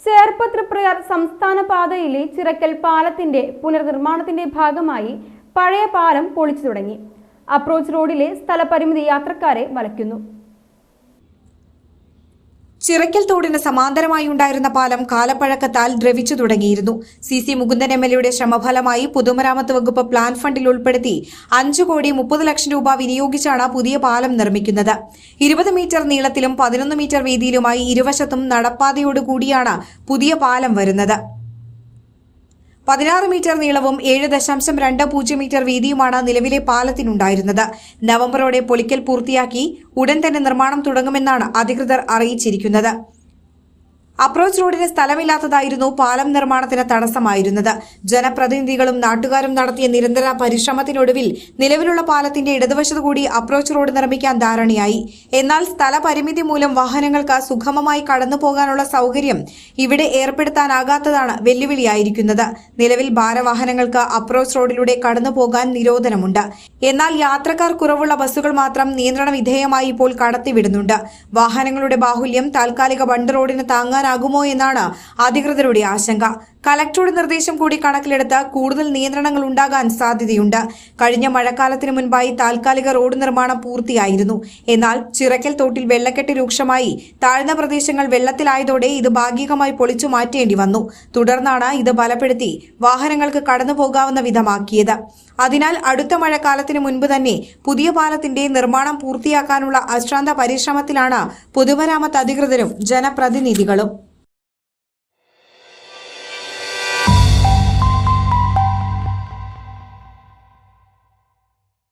ചേർപ്പ് തൃപ്രയാർ സംസ്ഥാന പാതയിലെ ചിറക്കൽ പാലത്തിന്റെ പുനർനിർമ്മാണത്തിന്റെ ഭാഗമായി പഴയ പാലം പൊളിച്ചു തുടങ്ങി. അപ്രോച്ച് റോഡിലെ സ്ഥലപരിമിതി യാത്രക്കാരെ വലയ്ക്കുന്നു. ചിറക്കൽ തോടിന് സമാന്തരമായി ഉണ്ടായിരുന്ന പാലം കാലപ്പഴക്കത്താൽ ദ്രവിച്ചു തുടങ്ങിയിരുന്നു. സി മുകുന്ദൻ MLAയുടെ ശ്രമഫലമായി പൊതുമരാമത്ത് വകുപ്പ് പ്ലാൻ ഫണ്ടിൽ ഉൾപ്പെടുത്തി 5,30,00,000 രൂപ വിനിയോഗിച്ചാണ് പുതിയ പാലം നിർമ്മിക്കുന്നത്. 20 മീറ്റർ നീളത്തിലും 11 മീറ്റർ വീതിയിലുമായി ഇരുവശത്തും നടപ്പാതയോടുകൂടിയാണ് പുതിയ പാലം വരുന്നത്. 16 മീറ്റർ നീളവും 7.20 മീറ്റർ വീതിയുമാണ് നിലവിലെ പാലത്തിനുണ്ടായിരുന്നത്. നവംബറോടെ പൊളിക്കൽ പൂർത്തിയാക്കി ഉടൻ തന്നെ നിർമ്മാണം തുടങ്ങുമെന്നാണ് അധികൃതർ അറിയിച്ചിരിക്കുന്നത്. അപ്രോച്ച് റോഡിന് സ്ഥലമില്ലാത്തതായിരുന്നു പാലം നിർമ്മാണത്തിന് തടസ്സമായിരുന്നത്. ജനപ്രതിനിധികളും നാട്ടുകാരും നടത്തിയ നിരന്തര പരിശ്രമത്തിനൊടുവിൽ നിലവിലുള്ള പാലത്തിന്റെ ഇടതുവശത്തുകൂടി അപ്രോച്ച് റോഡ് നിർമ്മിക്കാൻ ധാരണയായി. എന്നാൽ സ്ഥലപരിമിതി മൂലം വാഹനങ്ങൾക്ക് സുഗമമായി കടന്നുപോകാനുള്ള സൗകര്യം ഇവിടെ ഏർപ്പെടുത്താനാകാത്തതാണ് വെല്ലുവിളിയായിരിക്കുന്നത്. നിലവിൽ ഭാരവാഹനങ്ങൾക്ക് അപ്രോച്ച് റോഡിലൂടെ കടന്നുപോകാൻ നിരോധനമുണ്ട്. എന്നാൽ യാത്രക്കാർ കുറവുള്ള ബസ്സുകൾ മാത്രം നിയന്ത്രണ വിധേയമായി ഇപ്പോൾ കടത്തിവിടുന്നുണ്ട്. വാഹനങ്ങളുടെ ബാഹുല്യം താൽക്കാലിക ബണ്ട് റോഡിന് താങ്ങാനാകുമോ എന്നാണ് അധികൃതരുടെ ആശങ്ക. കലക്ടറുടെ നിർദ്ദേശം കൂടി കണക്കിലെടുത്ത് കൂടുതൽ നിയന്ത്രണങ്ങൾ ഉണ്ടാകാൻ സാധ്യതയുണ്ട്. കഴിഞ്ഞ മഴക്കാലത്തിന് മുൻപായി താൽക്കാലിക റോഡ് നിർമ്മാണം പൂർത്തിയായിരുന്നു. എന്നാൽ ചിറക്കൽ തോട്ടിൽ വെള്ളക്കെട്ട് രൂക്ഷമായി താഴ്ന്ന പ്രദേശങ്ങൾ വെള്ളത്തിലായതോടെ ഇത് ഭാഗികമായി പൊളിച്ചു മാറ്റേണ്ടി വന്നു. തുടർന്നാണ് ഇത് ബലപ്പെടുത്തി വാഹനങ്ങൾക്ക് കടന്നുപോകാവുന്ന വിധമാക്കിയത്. അതിനാൽ അടുത്ത മഴക്കാലത്തിന് മുൻപ് തന്നെ പുതിയ പാലത്തിന്റെ നിർമ്മാണം പൂർത്തിയാക്കാനുള്ള അശ്രാന്ത പരിശ്രമത്തിലാണ് പൊതുമരാമത്ത് അധികൃതരും ജനപ്രതിനിധികളും.